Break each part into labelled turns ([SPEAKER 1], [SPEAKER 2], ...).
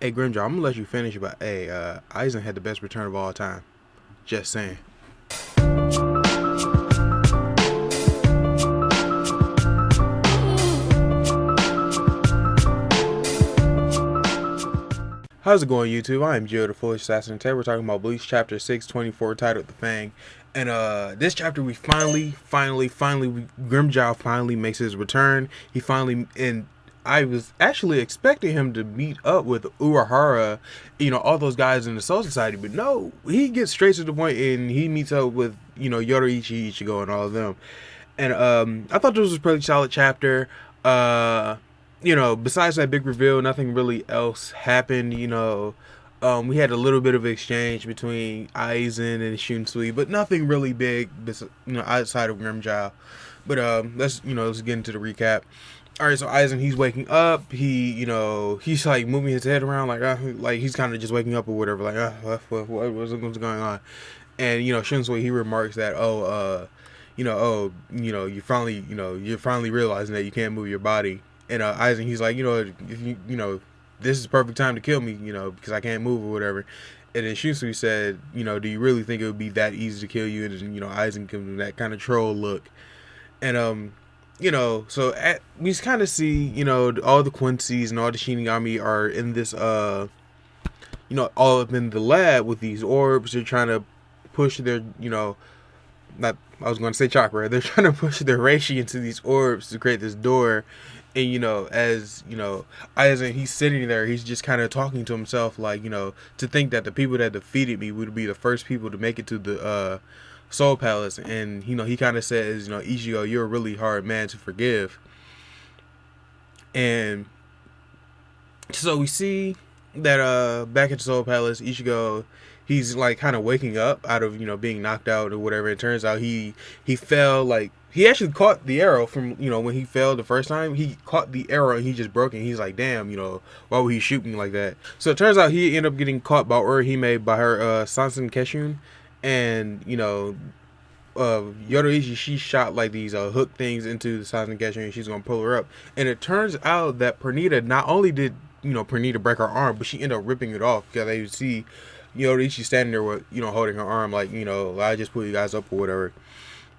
[SPEAKER 1] Hey Grimmjow, I'm gonna let you finish, but hey, Aizen had the best return of all time. Just saying. How's it going, YouTube? I am Gio, the Foolish Assassin, and today we're talking about Bleach Chapter 624, titled The Fang. And this chapter, we Grimmjow finally makes his return. And I was actually expecting him to meet up with Urahara, all those guys in the Soul Society, but no, he gets straight to the point and he meets up with, Yoruichi, Ichigo, and all of them. And I thought this was a pretty solid chapter. Besides that big reveal, nothing really else happened. We had a little bit of exchange between Aizen and Shunsui, but nothing really big, outside of Grimmjow. But let's get into the recap. All right, so Aizen, he's waking up. He's like moving his head around, like he's kind of just waking up or whatever. Like, what's going on? And Shunsui, he remarks that, you're finally realizing that you can't move your body. And Aizen, he's like, if this is the perfect time to kill me, because I can't move or whatever. And then Shunsui said, do you really think it would be that easy to kill you? And Aizen gives him that kind of troll look. And we kind of see, all the Quincy's and all the Shinigami are in this, all up in the lab with these orbs. They're trying to push their, not, I was going to say chakra. They're trying to push their reishi into these orbs to create this door. And, Aizen, he's sitting there, he's just kind of talking to himself, like, to think that the people that defeated me would be the first people to make it to the Soul Palace. And, he kind of says, Ichigo, you're a really hard man to forgive. And so we see that back at the Soul Palace, Ichigo, he's like kind of waking up out of being knocked out or whatever. It turns out he fell, like he actually caught the arrow from when he fell the first time. He caught the arrow and he just broke it. And he's like, damn, why would he shoot me like that? So it turns out he ended up getting caught by Orihime, by her Sansen Keshun. And Yoruichi, she shot like these hook things into the Sansen Keshun and she's gonna pull her up. And it turns out that Pernita, not only did Pernita break her arm, but she ended up ripping it off, because they see Yoruichi standing there with, holding her arm, like, I just put you guys up or whatever.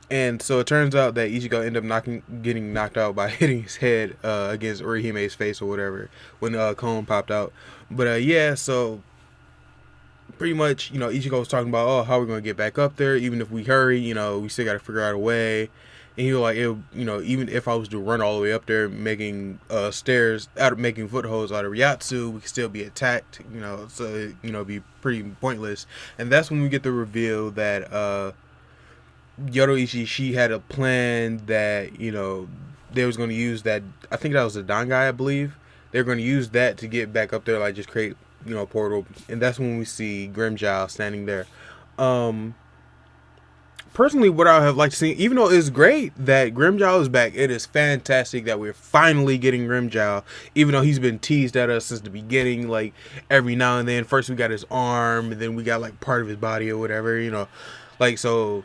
[SPEAKER 1] And so it turns out that Ichigo ended up getting knocked out by hitting his head against Orihime's face or whatever when the cone popped out. But yeah, so pretty much, Ichigo was talking about, how we're going to get back up there, even if we hurry, we still got to figure out a way. And he was like, even if I was to run all the way up there, making making footholds out of Ryatsu, we could still be attacked, so be pretty pointless. And that's when we get the reveal that Yoruichi, she had a plan that they was going to use that. I think that was the Dangai, I believe. They're going to use that to get back up there, like just create a portal. And that's when we see Grimmjow standing there. Personally, what I have liked to see, even though it's great that Grimmjow is back, it is fantastic that we're finally getting Grimmjow, even though he's been teased at us since the beginning, like every now and then. First we got his arm, and then we got like part of his body or whatever, like, so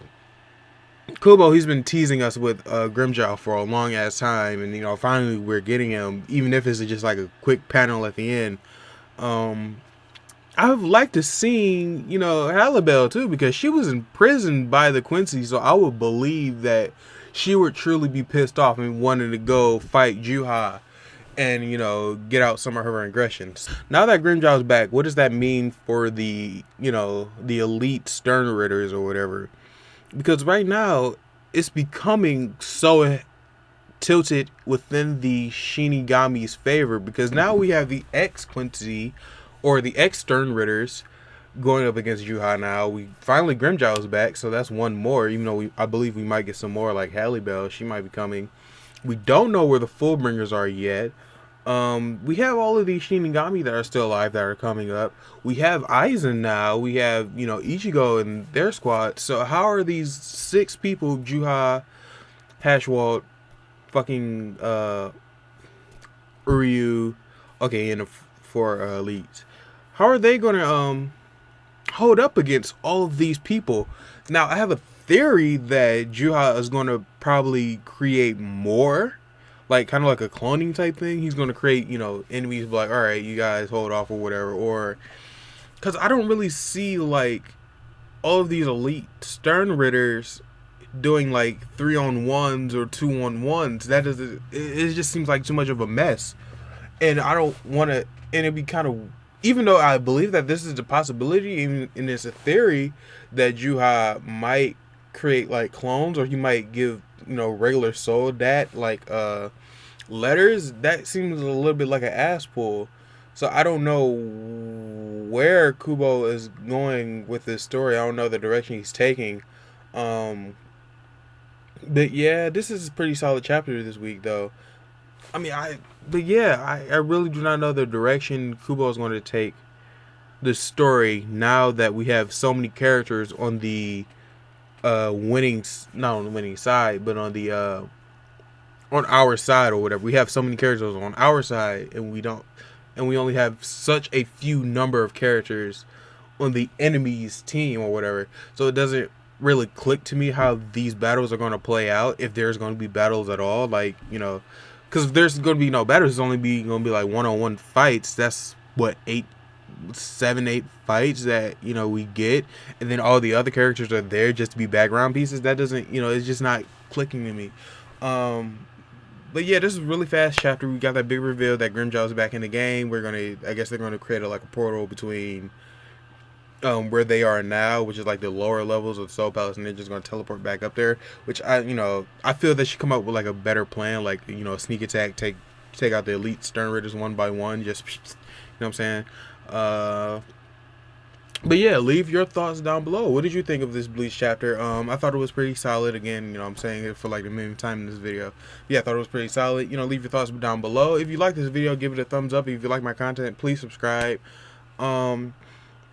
[SPEAKER 1] Kubo, he's been teasing us with Grimmjow for a long ass time, and finally we're getting him, even if it's just like a quick panel at the end. I would like to see, Halibel too, because she was imprisoned by the Quincy, so I would believe that she would truly be pissed off and wanted to go fight Juha and, get out some of her aggressions. Now that Grimmjow's back, what does that mean for the elite Stern Ritters or whatever? Because right now, it's becoming so tilted within the Shinigami's favor, because now we have the ex-Quincy, or the ex-Stern Ritters, going up against Juha now. Grimmjow is back, so that's one more, even though I believe we might get some more, like Halibel, she might be coming. We don't know where the Fullbringers are yet. We have all of these Shinigami that are still alive that are coming up. We have Aizen now. We have, Ichigo and their squad. So how are these 6 people, Juha, Hashwald, fucking Uryu, okay, and the 4 elites, how are they going to hold up against all of these people? Now, I have a theory that Juha is going to probably create more, like kind of like a cloning type thing. He's going to create, you know, enemies, like, all right, you guys hold off or whatever. Or because I don't really see like all of these elite Stern Ritters doing like 3-on-1s or 2-on-1s. That is, it just seems like too much of a mess, and I don't want to. And it'd be kind of, even though I believe that this is a possibility, and it's a theory that Juha might create like clones, or he might give, you know, regular Soul that like letters. That seems a little bit like an ass pull. So I don't know where Kubo is going with this story. I don't know the direction he's taking. But yeah, this is a pretty solid chapter this week, though. I mean, I really do not know the direction Kubo is going to take the story now that we have so many characters on the not on the winning side, but on the on our side or whatever. We have so many characters on our side, and we only have such a few number of characters on the enemy's team or whatever. So it doesn't really click to me how these battles are going to play out, if there's going to be battles at all. Like, you know, because if there's going to be no battles, it's only going to be like one-on-one fights. That's what, 7-8 fights that, you know, we get, and then all the other characters are there just to be background pieces. That doesn't, you know, it's just not clicking to me. But yeah, this is a really fast chapter. We got that big reveal that Grimmjow is back in the game. I guess they're gonna create a portal between where they are now, which is like the lower levels of Soul Palace, and they're just gonna teleport back up there. Which I feel they should come up with like a better plan, like, you know, a sneak attack, take out the elite Stern Ritters one by one, just, you know what I'm saying? But yeah, leave your thoughts down below. What did you think of this Bleach chapter? I thought it was pretty solid. Again, you know, I'm saying it for like the millionth time in this video. Yeah, I thought it was pretty solid. You know, leave your thoughts down below. If you like this video, give it a thumbs up. If you like my content, please subscribe. And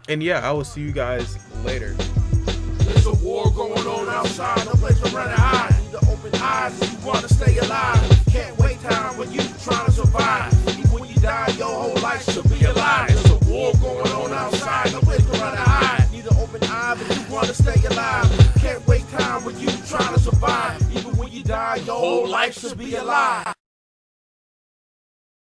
[SPEAKER 1] yeah, I will see you guys later.
[SPEAKER 2] There's a war going on outside, no place to run and hide. Need to open eyes if you want to stay alive. Can't wait time when you trying to survive. Even when you die, your whole life should be alive. There's a war going on outside, no place to run and hide. Need to open eyes if you want to stay alive. Can't wait time when you trying to survive. Even when you die, your whole life should be alive.